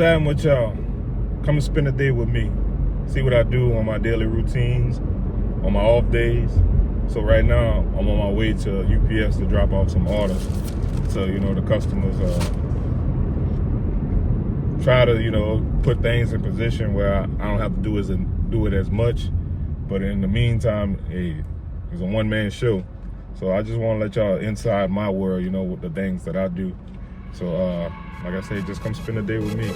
adding with y'all. Come and spend a day with me. See what I do on my daily routines, on my off days. So right now, I'm on my way to UPS to drop off some orders. So, the customers try to, put things in position where I don't have to do it as much. But in the meantime, hey, it's a one-man show. So I just want to let y'all inside my world, with the things that I do. So, like I say, just come spend a day with me.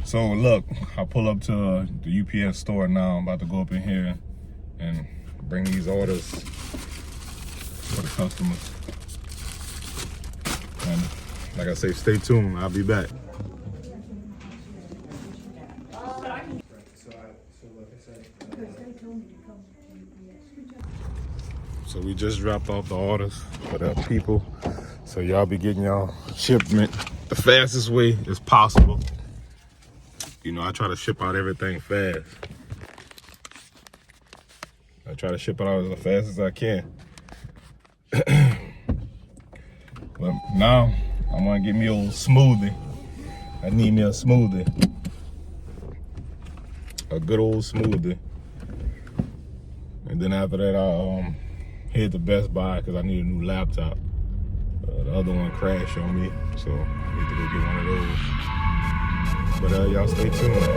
So look, I pull up to the UPS store now. I'm about to go up in here and bring these orders for the customers. And like I say, stay tuned. I'll be back. So we just dropped off the orders for the people. So y'all be getting y'all shipment the fastest way as possible. I try to ship out everything fast. I try to ship it out as fast as I can. But now, I'm gonna get me a old smoothie. I need me a smoothie. A good old smoothie. And then after that, I'll head to Best Buy because I need a new laptop. The other one crashed on me, so I need to go get one of those. But y'all stay tuned.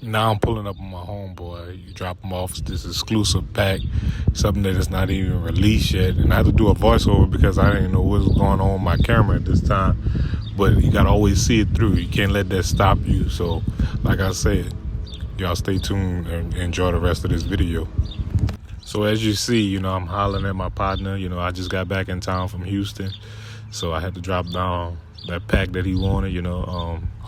Now I'm pulling up on my homeboy. You drop him off this exclusive pack, something that is not even released yet. And I had to do a voiceover because I didn't know what was going on with my camera at this time. But you gotta always see it through. You can't let that stop you. So, like I said, y'all stay tuned and enjoy the rest of this video. So as you see, I'm hollering at my partner. I just got back in town from Houston. So I had to drop down that pack that he wanted,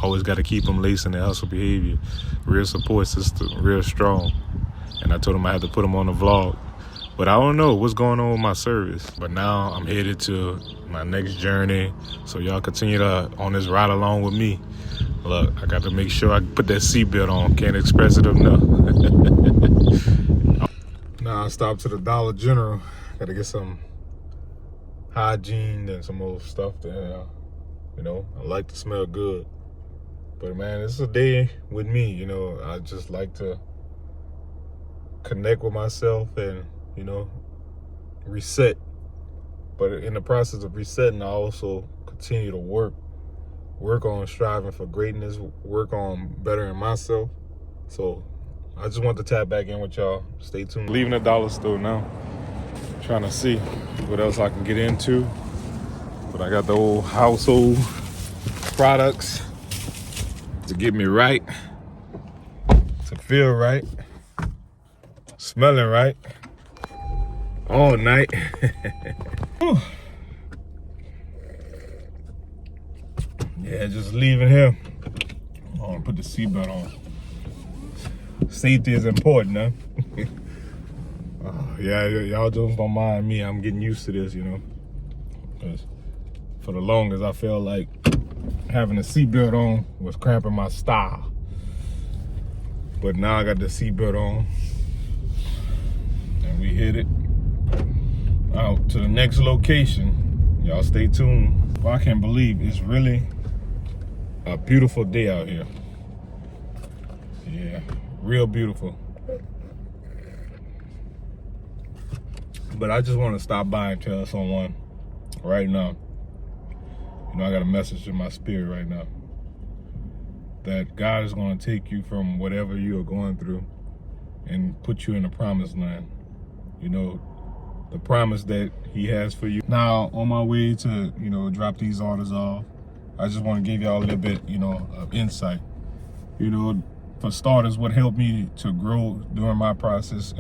always got to keep him lacing the hustle behavior. Real support system, real strong. And I told him I had to put him on the vlog. But I don't know what's going on with my service. But now I'm headed to my next journey. So y'all continue on this ride along with me. Look, I got to make sure I put that seatbelt on. Can't express it enough. Now I stopped to the Dollar General. Got to get some hygiene and some old stuff there. I like to smell good. But man, it's a day with me, I just like to connect with myself and, reset. But in the process of resetting, I also continue to work on striving for greatness, work on bettering myself. So I just want to tap back in with y'all. Stay tuned. Leaving the dollar store now. Trying to see what else I can get into. But I got the old household products to get me right, to feel right, smelling right, all night. Yeah, just leaving here. I'm gonna put the seatbelt on. Safety is important, huh? Yeah, y'all just don't mind me. I'm getting used to this, because for the longest I felt like having a seatbelt on was cramping my style. But now I got the seatbelt on and we hit it out to the next location. Y'all stay tuned. Well, I can't believe it's really a beautiful day out here. Yeah, real beautiful. But I just want to stop by and tell someone right now, I got a message in my spirit right now, that God is going to take you from whatever you are going through and put you in the promised land. the promise that he has for you. Now, on my way to, drop these orders off, I just want to give y'all a little bit, of insight. For starters, what helped me to grow during my process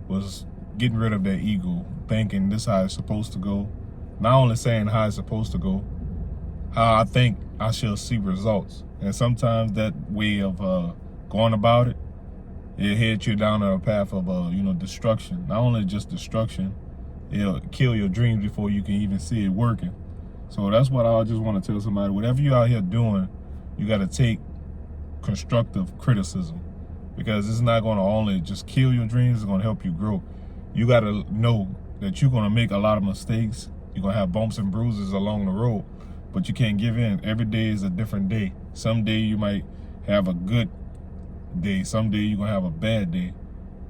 was getting rid of that ego, thinking this is how it's supposed to go. Not only saying how it's supposed to go, how I think I shall see results. And sometimes that way of going about it, it heads you down a path of, destruction. Not only just destruction, it'll kill your dreams before you can even see it working. So that's what I just want to tell somebody. Whatever you're out here doing, you got to take constructive criticism, because it's not going to only just kill your dreams, it's going to help you grow. You got to know that you're going to make a lot of mistakes. You're going to have bumps and bruises along the road, but you can't give in. Every day is a different day. Some day you might have a good day. Some day you're going to have a bad day.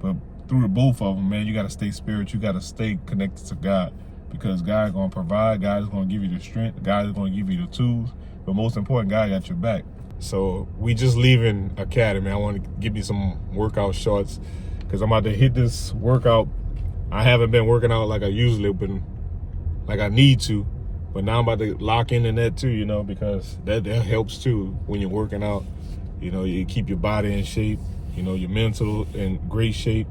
But through both of them, man, you got to stay spiritual. You got to stay connected to God, because God is going to provide. God is going to give you the strength. God is going to give you the tools. But most important, God got your back. So we just leaving Academy. I want to give you some workout shorts, because I'm about to hit this workout. I haven't been working out like I usually been, like I need to. But now I'm about to lock in that too, because that helps too when you're working out. You keep your body in shape, your mental in great shape.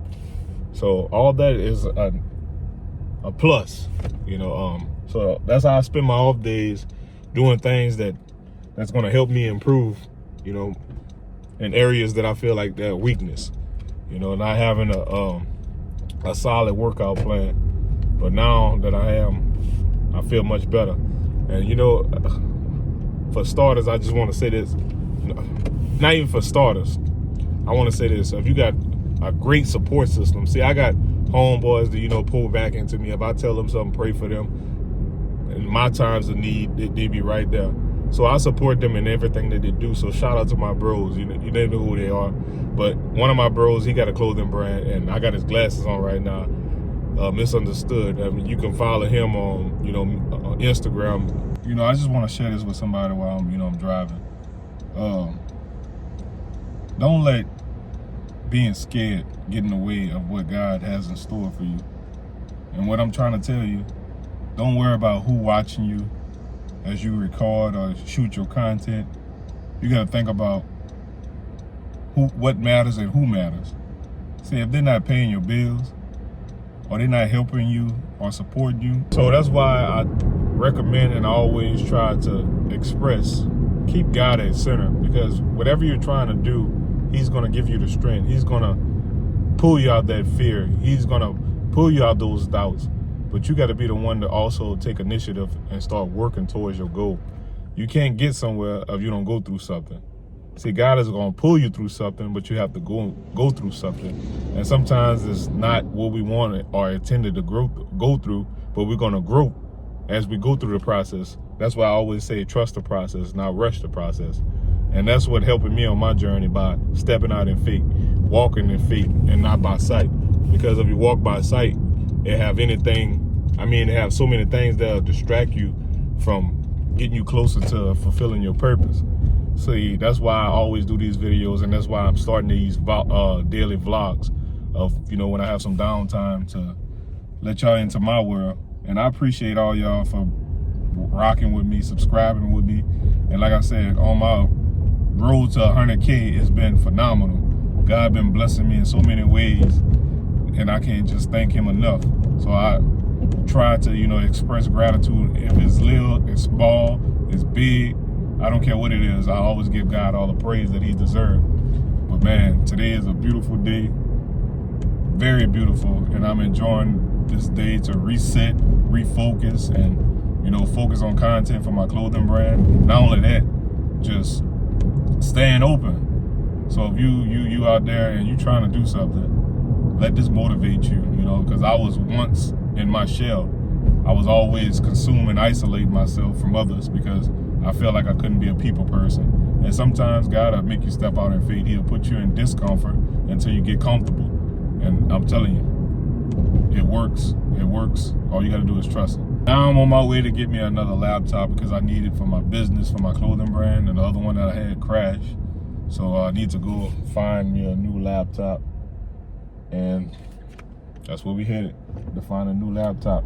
So all that is a plus, So that's how I spend my off days, doing things that's going to help me improve, in areas that I feel like they're weakness, not having a solid workout plan. But now that I feel much better. And, for starters, I just want to say this, not even for starters, I want to say this. If you got a great support system, see, I got homeboys that, pull back into me. If I tell them something, pray for them. In my times of need, they be right there. So I support them in everything that they do. So shout out to my bros. You never know who they are. But one of my bros, he got a clothing brand, and I got his glasses on right now. Misunderstood. I mean, you can follow him on, on Instagram. I just want to share this with somebody while I'm driving. Don't let being scared get in the way of what God has in store for you. And what I'm trying to tell you, don't worry about who watching you as you record or shoot your content. You got to think about what matters and who matters. See, if they're not paying your bills, or they're not helping you or supporting you. So that's why I recommend and always try to express, keep God at center, because whatever you're trying to do, he's going to give you the strength. He's going to pull you out that fear. He's going to pull you out those doubts. But you got to be the one to also take initiative and start working towards your goal. You can't get somewhere if you don't go through something. See, God is going to pull you through something, but you have to go through something. And sometimes it's not what we wanted or intended to go through, but we're going to grow as we go through the process. That's why I always say trust the process, not rush the process. And that's what helping me on my journey, by stepping out in faith, walking in faith, and not by sight. Because if you walk by sight, it have so many things that'll distract you from getting you closer to fulfilling your purpose. See, that's why I always do these videos, and that's why I'm starting these daily vlogs of, when I have some downtime, to let y'all into my world. And I appreciate all y'all for rocking with me, subscribing with me. And like I said, on my road to 100K, it's been phenomenal. God been blessing me in so many ways, and I can't just thank him enough. So I try to, express gratitude. If it's little, it's small, it's big, I don't care what it is. I always give God all the praise that he deserves. But man, today is a beautiful day, very beautiful, and I'm enjoying this day to reset, refocus, and focus on content for my clothing brand. Not only that, just staying open. So if you out there and you trying to do something, let this motivate you. Because I was once in my shell. I was always consuming, isolating myself from others because I felt like I couldn't be a people person. And sometimes God will make you step out in faith. He'll put you in discomfort until you get comfortable. And I'm telling you, it works. It works. All you got to do is trust it. Now I'm on my way to get me another laptop because I need it for my business, for my clothing brand, and the other one that I had crashed. So I need to go find me a new laptop. And That's where we headed, to find a new laptop.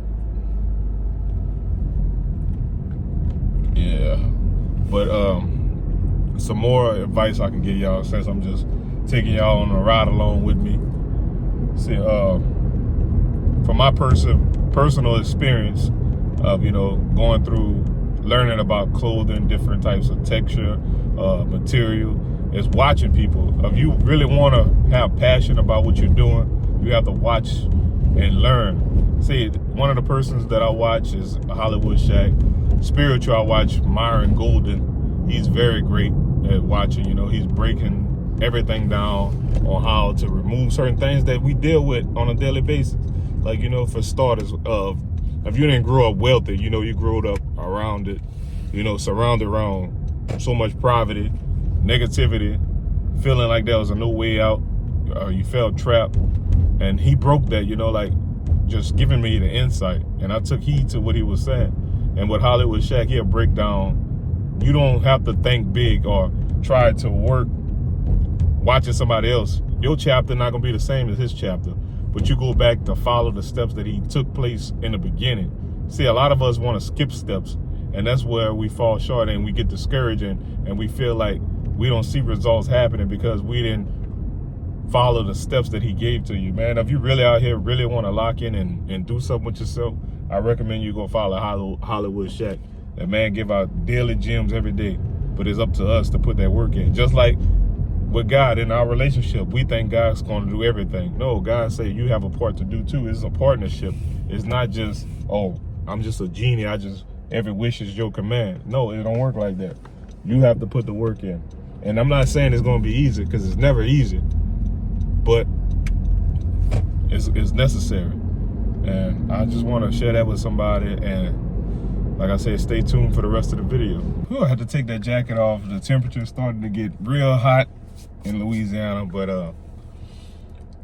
Yeah. But some more advice I can give y'all, since I'm just taking y'all on a ride along with me. See, from my personal experience of, going through learning about clothing, different types of texture, material, is watching people. If you really want to have passion about what you're doing, you have to watch and learn. See, one of the persons that I watch is Hollywood Shaq. Spiritual, I watch Myron Golden. He's very great at watching. He's breaking everything down on how to remove certain things that we deal with on a daily basis. Like, for starters, if you didn't grow up wealthy, you grew up around it, surrounded around so much poverty, negativity, feeling like there was no way out, you felt trapped. And he broke that, like just giving me the insight. And I took heed to what he was saying. And with Hollywood Shaq, he'll break down, you don't have to think big or try to work watching somebody else. Your chapter not gonna be the same as his chapter, but you go back to follow the steps that he took place in the beginning. See, a lot of us want to skip steps, and that's where we fall short and we get discouraged, and we feel like we don't see results happening because we didn't follow the steps that he gave to you. Man, if you really out here really want to lock in and do something with yourself, I recommend you go follow Hollywood Shaq. That man give out daily gems every day, but it's up to us to put that work in. Just like with God in our relationship, we think God's going to do everything. No, God say you have a part to do too. It's a partnership. It's not just, oh, I'm just a genie. Every wish is your command. No, it don't work like that. You have to put the work in. And I'm not saying it's going to be easy, because it's never easy, but it's necessary. And I just want to share that with somebody. And like I said, stay tuned for the rest of the video. I had to take that jacket off. The temperature started to get real hot in Louisiana, but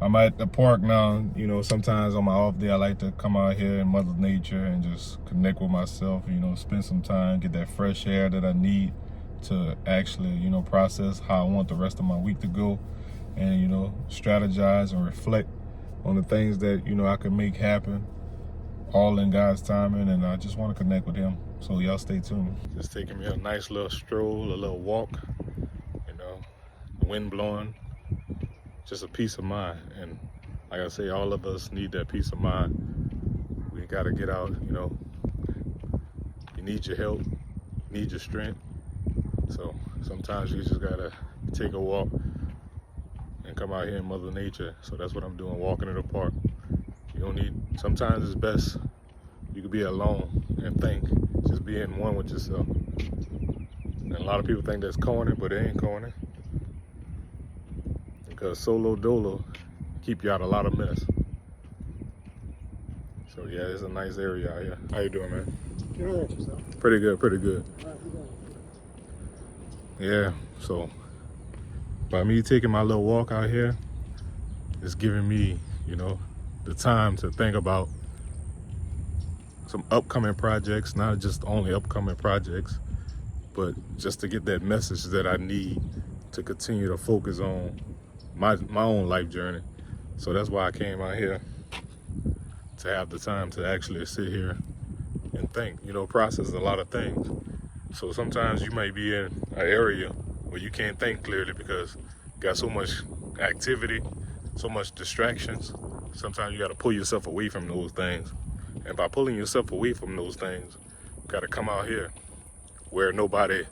I'm at the park now. Sometimes on my off day, I like to come out here in Mother Nature and just connect with myself, spend some time, get that fresh air that I need to actually, process how I want the rest of my week to go, and, strategize and reflect on the things that, I can make happen, all in God's timing. And I just want to connect with him. So y'all stay tuned. Just taking me a nice little stroll, a little walk, the wind blowing, just a peace of mind. And like I say, all of us need that peace of mind. We got to get out, you need your help, you need your strength. So sometimes you just got to take a walk and come out here in Mother Nature. So that's what I'm doing, walking in the park. You don't need, sometimes it's best you could be alone and think, just being one with yourself. And a lot of people think that's corny, but it ain't corny. Because solo dolo keep you out of a lot of mess. So yeah, it's a nice area out here. How you doing, man? Good, yourself? Pretty good, pretty good. All right, Yeah, so by me taking my little walk out here, it's giving me, the time to think about some upcoming projects, not just only upcoming projects, but just to get that message that I need to continue to focus on my own life journey. So that's why I came out here, to have the time to actually sit here and think, process a lot of things. So sometimes you might be in an area where you can't think clearly because you got so much activity, so much distractions. Sometimes you got to pull yourself away from those things. And by pulling yourself away from those things, you got to come out here where nobody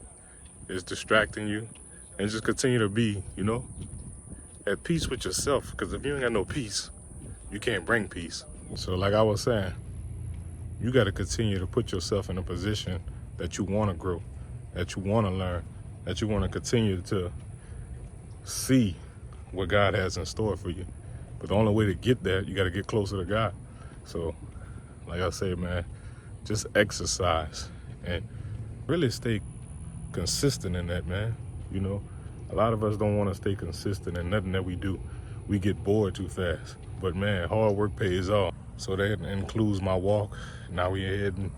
is distracting you, and just continue to be, at peace with yourself. Because if you ain't got no peace, you can't bring peace. So like I was saying, you got to continue to put yourself in a position that you want to grow, that you want to learn, that you want to continue to see what God has in store for you. But the only way to get there, you got to get closer to God. So like I say, man, just exercise and really stay consistent in that, man. A lot of us don't want to stay consistent in nothing that we do. We get bored too fast. But man, hard work pays off. So that includes my walk. Now we're heading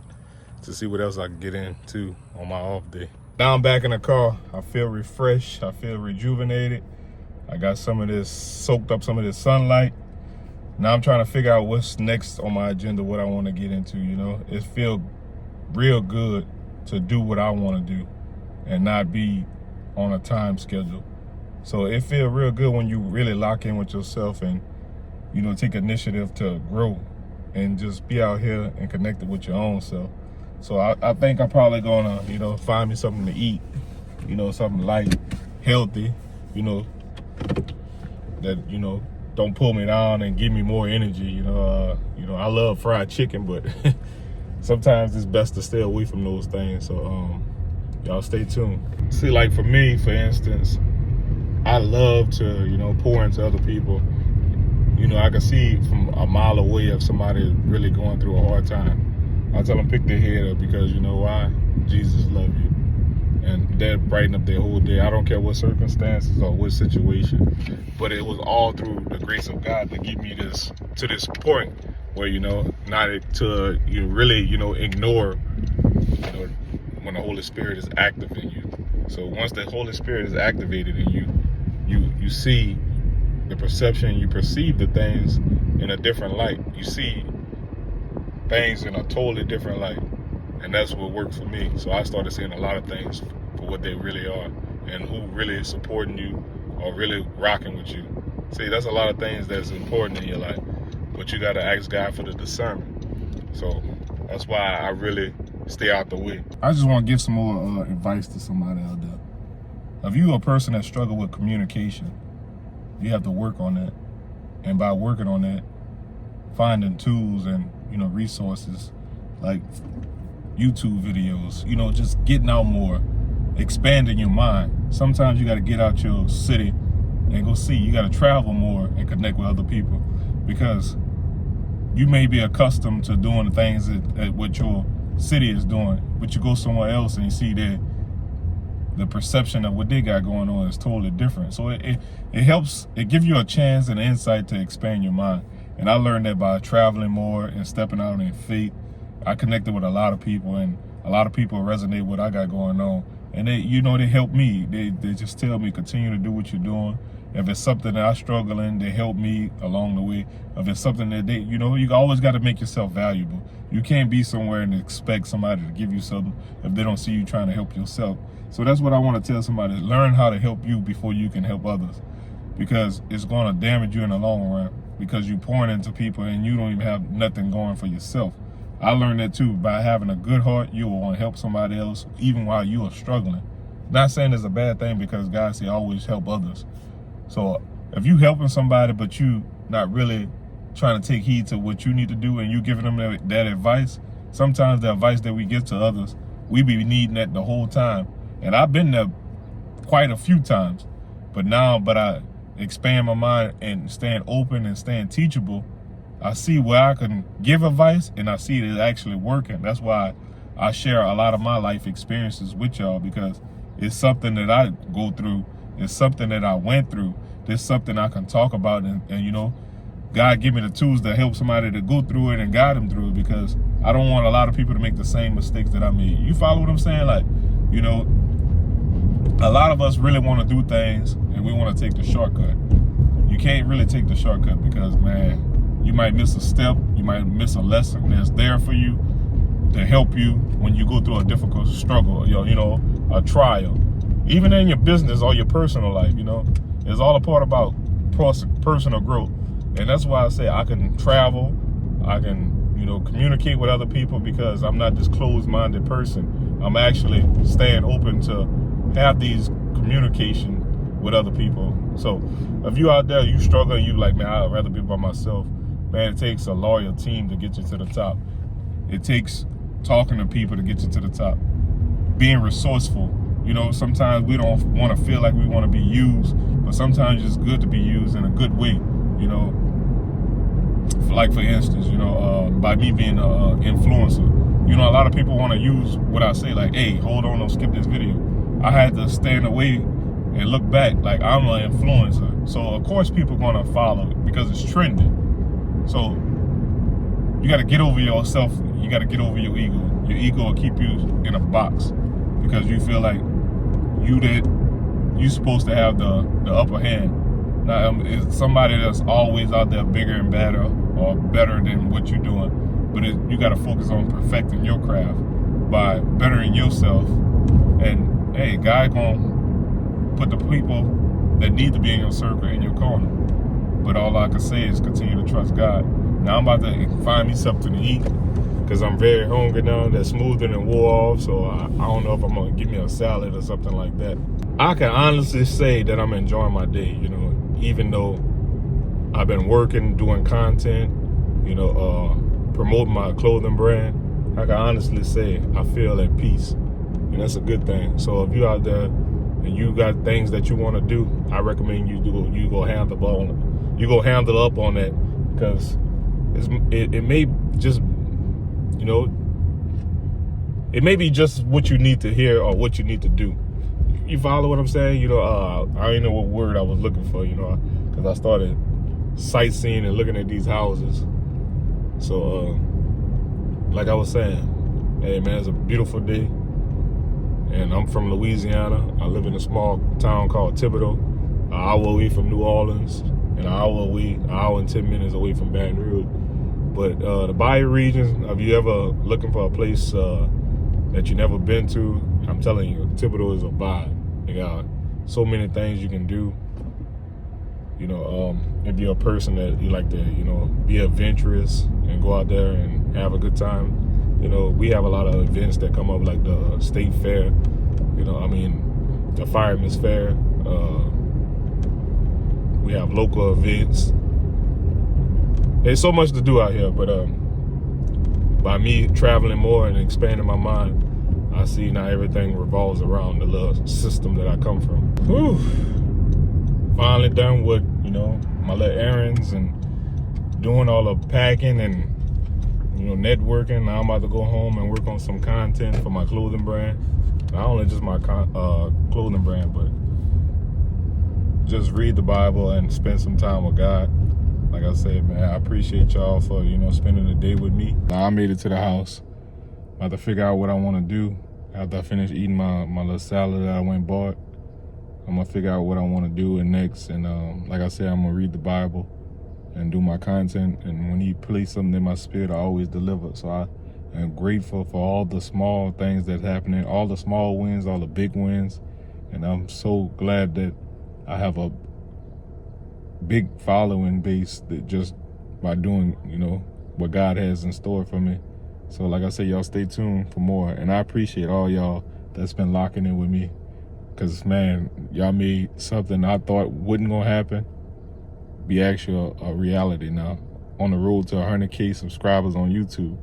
to see what else I can get into on my off day. Now I'm back in the car. I feel refreshed. I feel rejuvenated. I got some of this, soaked up some of this sunlight. Now I'm trying to figure out what's next on my agenda, what I want to get into, you know. It feels real good to do what I want to do and not be on a time schedule. So it feels real good when you really lock in with yourself and, you know, take initiative to grow and just be out here and connected with your own self. So I think I'm probably gonna, you know, find me something to eat, you know, something light, healthy, you know, that, you know, don't pull me down and give me more energy. You know, I love fried chicken, but sometimes it's best to stay away from those things. So y'all stay tuned. See, like for me, for instance, I love to, you know, pour into other people. You know, I can see from a mile away if somebody really going through a hard time. I tell them pick their head up, because you know why? Jesus loves you. And that brighten up their whole day. I don't care what circumstances or what situation, but it was all through the grace of God to get me to this point where, you know, not to you really, you know, ignore, you know, when the Holy Spirit is active in you. So once the Holy Spirit is activated in you, you see the perception, you perceive the things in a different light. You see things in a totally different light. And that's what worked for me. So I started seeing a lot of things for what they really are and who really is supporting you or really rocking with you. See, that's a lot of things that's important in your life, but you got to ask God for the discernment. So that's why I really stay out the way. I just want to give some more advice to somebody out there. If you're a person that struggles with communication, you have to work on that. And by working on that, finding tools and, you know, resources like YouTube videos, you know, just getting out more, expanding your mind. Sometimes you got to get out your city and go see. You got to travel more and connect with other people, because you may be accustomed to doing the things that what your city is doing, but you go somewhere else and you see that the perception of what they got going on is totally different. So it helps, it gives you a chance and insight to expand your mind. And I learned that by traveling more and stepping out in faith. I connected with a lot of people, and a lot of people resonate with what I got going on. And they, you know, they help me. They just tell me, continue to do what you're doing. If it's something that I struggle in, they help me along the way. If it's something that they, you know, you always got to make yourself valuable. You can't be somewhere and expect somebody to give you something if they don't see you trying to help yourself. So that's what I want to tell somebody. Learn how to help you before you can help others, because it's going to damage you in the long run, because you're pouring into people and you don't even have nothing going for yourself. I learned that too. By having a good heart, you will want to help somebody else even while you are struggling. Not saying it's a bad thing, because God said always help others. So if you helping somebody but you not really trying to take heed to what you need to do, and you giving them that advice, sometimes the advice that we give to others, we be needing that the whole time. And I've been there quite a few times, but I expand my mind and staying open and staying teachable. I see where I can give advice, and I see it actually working. That's why I share a lot of my life experiences with y'all, because it's something that I go through. It's something that I went through. There's something I can talk about, and you know, God give me the tools to help somebody to go through it and guide them through it, because I don't want a lot of people to make the same mistakes that I made. You follow what I'm saying? Like, you know, a lot of us really want to do things and we want to take the shortcut. You can't really take the shortcut, because, man, you might miss a step, you might miss a lesson that's there for you to help you when you go through a difficult struggle, you know, a trial. Even in your business or your personal life, you know, it's all a part about personal growth. And that's why I say I can travel, I can, you know, communicate with other people, because I'm not this closed-minded person. I'm actually staying open to have these communication with other people. So if you out there, you struggle and you like, man, I'd rather be by myself. Man, it takes a loyal team to get you to the top. It takes talking to people to get you to the top. Being resourceful. You know, sometimes we don't want to feel like we want to be used, but sometimes it's good to be used in a good way. You know, like for instance, you know, by me being an influencer, you know, a lot of people want to use what I say, like, hey, hold on, don't skip this video. I had to stand away and look back, like, I'm an influencer. So of course people going to follow it because it's trending. So you got to get over yourself. You got to get over your ego. Your ego will keep you in a box, because you feel like you supposed to have the upper hand. Now, it's somebody that's always out there bigger and better or better than what you're doing. But you got to focus on perfecting your craft by bettering yourself. And hey, God gonna put the people that need to be in your circle in your corner. But all I can say is continue to trust God. Now I'm about to find me something to eat because I'm very hungry now. That smoother than wore off, so I don't know if I'm gonna give me a salad or something like that. I can honestly say that I'm enjoying my day, you know, even though I've been working, doing content, you know, promoting my clothing brand. I can honestly say I feel at peace, and that's a good thing. So if you're out there and you got things that you want to do, I recommend you go handle up on that, because it may just, you know, it may be just what you need to hear or what you need to do. You follow what I'm saying? You know, I don't know what word I was looking for, you know, because I started sightseeing and looking at these houses. So, like I was saying, hey man, it's a beautiful day. And I'm from Louisiana. I live in a small town called Thibodaux, an hour away from New Orleans, and an hour and 10 minutes away from Baton Rouge. But the Bayou region, if you ever looking for a place that you never been to, I'm telling you, Thibodaux is a vibe. They got so many things you can do. You know, if you're a person that you like to, you know, be adventurous and go out there and have a good time, you know, we have a lot of events that come up, like the state fair, you know, I mean, the fireman's fair. We have local events. There's so much to do out here, but by me traveling more and expanding my mind, I see now everything revolves around the little system that I come from. Whew. Finally done with, you know, my little errands and doing all the packing and, you know, networking. Now I'm about to go home and work on some content for my clothing brand. Not only just my clothing brand, but just read the Bible and spend some time with God. Like I said, man, I appreciate y'all for, you know, spending the day with me. Now I made it to the house. I have to figure out what I want to do after I finish eating my little salad that I went and bought. I'm going to figure out what I want to do next. And like I said, I'm going to read the Bible and do my content. And when he places something in my spirit, I always deliver. So I am grateful for all the small things that's happening, all the small wins, all the big wins. And I'm so glad that I have a big following base that just by doing, you know, what God has in store for me. So like I said, y'all stay tuned for more. And I appreciate all y'all that's been locking in with me. Because, man, y'all made something I thought wasn't going to happen be actually a reality now. On the road to 100K subscribers on YouTube.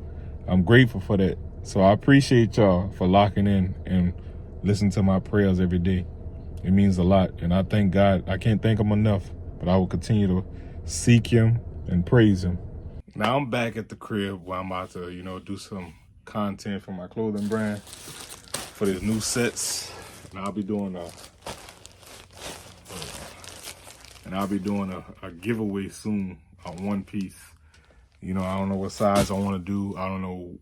I'm grateful for that. So I appreciate y'all for locking in and listening to my prayers every day. It means a lot. And I thank God. I can't thank him enough. But I will continue to seek him and praise him. Now I'm back at the crib where I'm about to, you know, do some content for my clothing brand for these new sets. And I'll be doing a giveaway soon on one piece. You know, I don't know what size I want to do. I don't know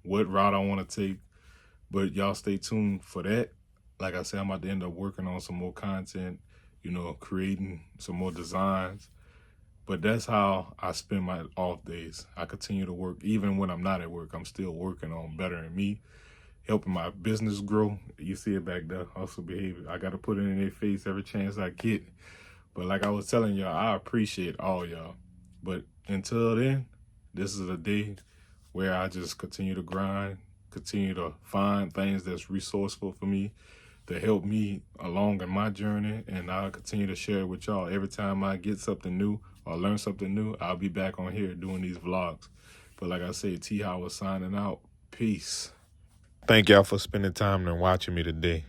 what route I want to take. But y'all stay tuned for that. Like I said, I'm about to end up working on some more content, you know, creating some more designs. But that's how I spend my off days. I continue to work. Even when I'm not at work, I'm still working on bettering me, helping my business grow. You see it back there, hustle behavior. I got to put it in their face every chance I get. But like I was telling y'all, I appreciate all y'all. But until then, this is a day where I just continue to grind, continue to find things that's resourceful for me, to help me along in my journey, and I'll continue to share it with y'all. Every time I get something new or learn something new, I'll be back on here doing these vlogs. But like I say, THoward signing out. Peace. Thank y'all for spending time and watching me today.